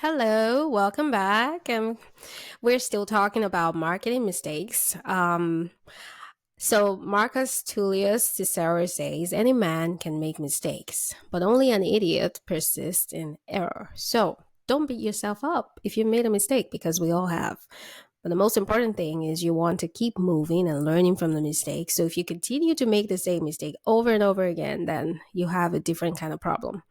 Hello, welcome back. We're still talking about marketing mistakes. So Marcus Tullius Cicero says any man can make mistakes, but only an idiot persists in error. So don't beat yourself up if you made a mistake because we all have. But the most important thing is you want to keep moving and learning from the mistake. So if you continue to make the same mistake over and over again, then you have a different kind of problem.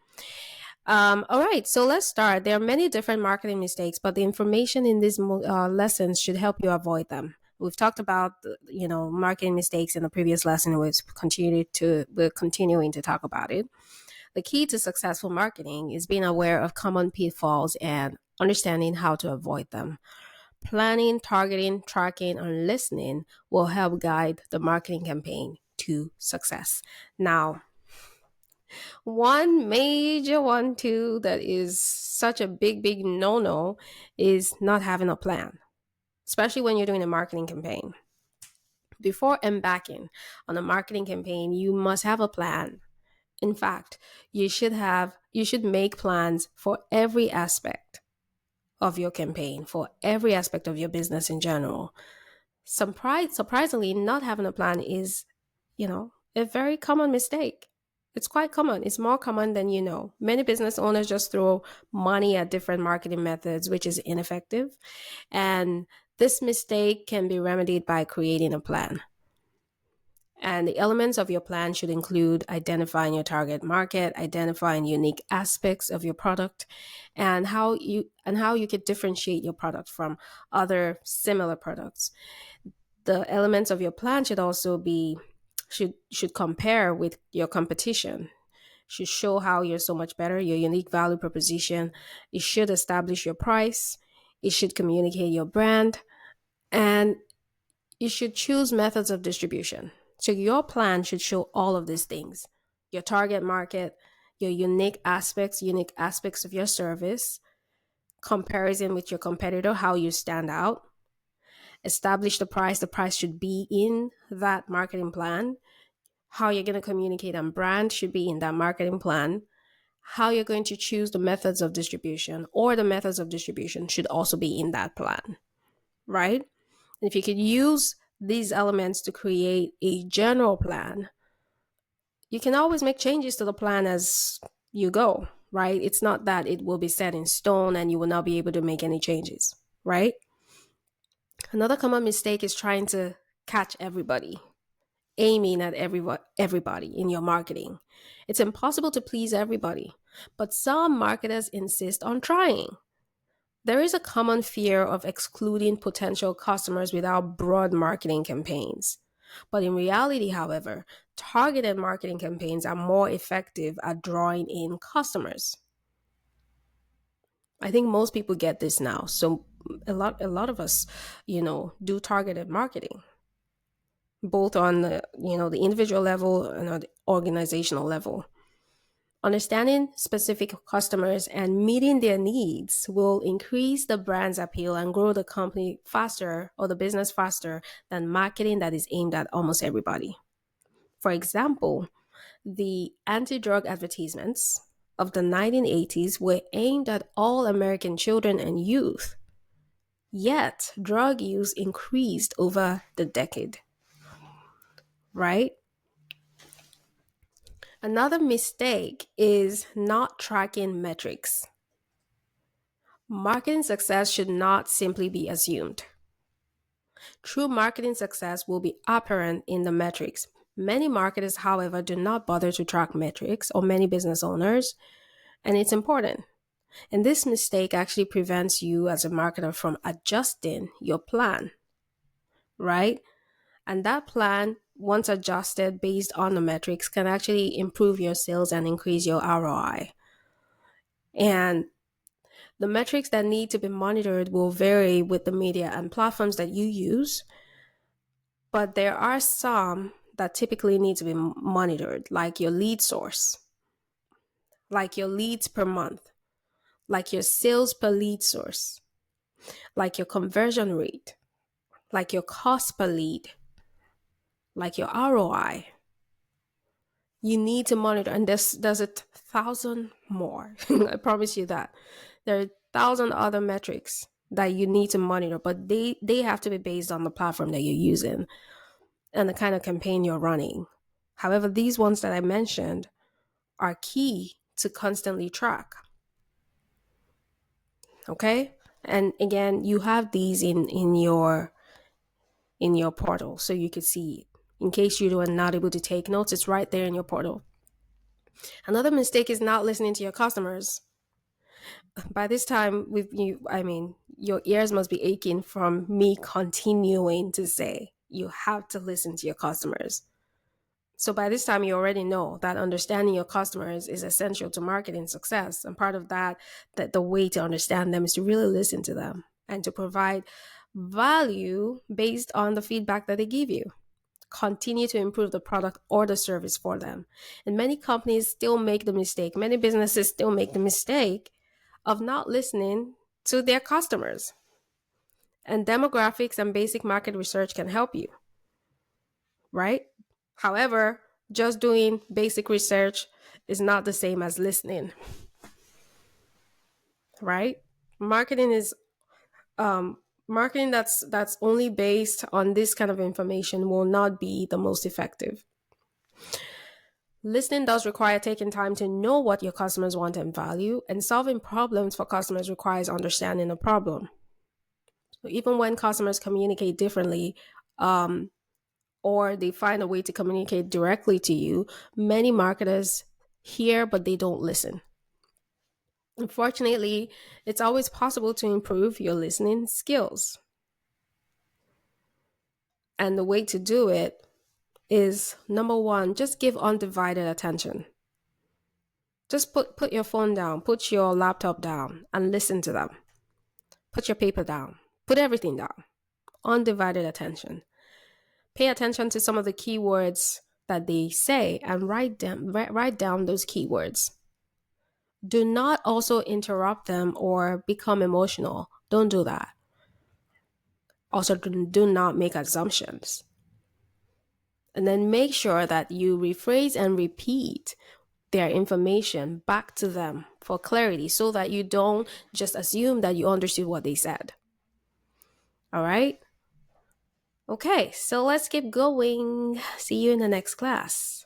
All right, so let's start. There are many different marketing mistakes, but the information in these lessons should help you avoid them. We've talked about marketing mistakes in the previous lesson. We're continuing to talk about it. The key to successful marketing is being aware of common pitfalls and understanding how to avoid them. Planning, targeting, tracking, and listening will help guide the marketing campaign to success. Now, one major one, too, that is such a big no no is not having a plan, especially when you're doing a marketing campaign. Before embarking on a marketing campaign, you must have a plan. In fact, you should make plans for every aspect of your campaign, for every aspect of your business in general. Surprisingly, not having a plan is, a very common mistake. It's quite common. It's more common than you know. Many business owners just throw money at different marketing methods, which is ineffective. And this mistake can be remedied by creating a plan. And the elements of your plan should include identifying your target market, identifying unique aspects of your product, and how you could differentiate your product from other similar products. The elements of your plan should compare with your competition, should show how you're so much better, your unique value proposition. It should establish your price. It should communicate your brand, and you should choose methods of distribution. So your plan should show all of these things: your target market, your unique aspects of your service, comparison with your competitor, how you stand out, establish the price. The price should be in that marketing plan. How you're going to communicate on brand should be in that marketing plan. How you're going to choose the methods of distribution, or the methods of distribution should also be in that plan, right? And if you could use these elements to create a general plan, you can always make changes to the plan as you go, right? It's not that it will be set in stone and you will not be able to make any changes, right? Another common mistake is trying to catch everybody, aiming at everybody in your marketing. It's impossible to please everybody, but some marketers insist on trying. There is a common fear of excluding potential customers without broad marketing campaigns. But in reality, however, targeted marketing campaigns are more effective at drawing in customers. I think most people get this now. So a lot of us, do targeted marketing, both on the individual level and on the organizational level. Understanding specific customers and meeting their needs will increase the brand's appeal and grow the company faster, or the business faster, than marketing that is aimed at almost everybody. For example, the anti-drug advertisements of the 1980s were aimed at all American children and youth. Yet, drug use increased over the decade, right? Another mistake is not tracking metrics. Marketing success should not simply be assumed. True marketing success will be apparent in the metrics. Many marketers, however, do not bother to track metrics, or many business owners, and it's important. And this mistake actually prevents you as a marketer from adjusting your plan, right? And that plan, once adjusted based on the metrics, can actually improve your sales and increase your ROI. And the metrics that need to be monitored will vary with the media and platforms that you use, but there are some that typically need to be monitored, like your lead source, like your leads per month, like your sales per lead source, like your conversion rate, like your cost per lead, like your ROI. You need to monitor, and there's a thousand more. I promise you that there are thousand other metrics that you need to monitor, but they have to be based on the platform that you're using and the kind of campaign you're running. However, these ones that I mentioned are key to constantly track. Okay? And again, you have these in your portal so you could see it. In case you are not able to take notes, it's right there in your portal. Another mistake is not listening to your customers. By this time, your ears must be aching from me continuing to say you have to listen to your customers. So by this time, you already know that understanding your customers is essential to marketing success. And part of that the way to understand them is to really listen to them and to provide value based on the feedback that they give you. Continue to improve the product or the service for them. And many companies still make the mistake, many businesses still make the mistake of not listening to their customers. And demographics and basic market research can help you, right? However, just doing basic research is not the same as listening, right? Marketing is marketing that's only based on this kind of information will not be the most effective. Listening does require taking time to know what your customers want and value, and solving problems for customers requires understanding the problem. So even when customers communicate differently, or they find a way to communicate directly to you, many marketers hear but they don't listen. Unfortunately, it's always possible to improve your listening skills. And the way to do it is, number one, just give undivided attention. Just put your phone down, put your laptop down, and listen to them. Put your paper down, put everything down. Undivided attention. Pay attention to some of the keywords that they say and write down those keywords. Do not also interrupt them or become emotional. Don't do that. Also, do not make assumptions. And then make sure that you rephrase and repeat their information back to them for clarity so that you don't just assume that you understood what they said. All right? Okay, so let's keep going. See you in the next class.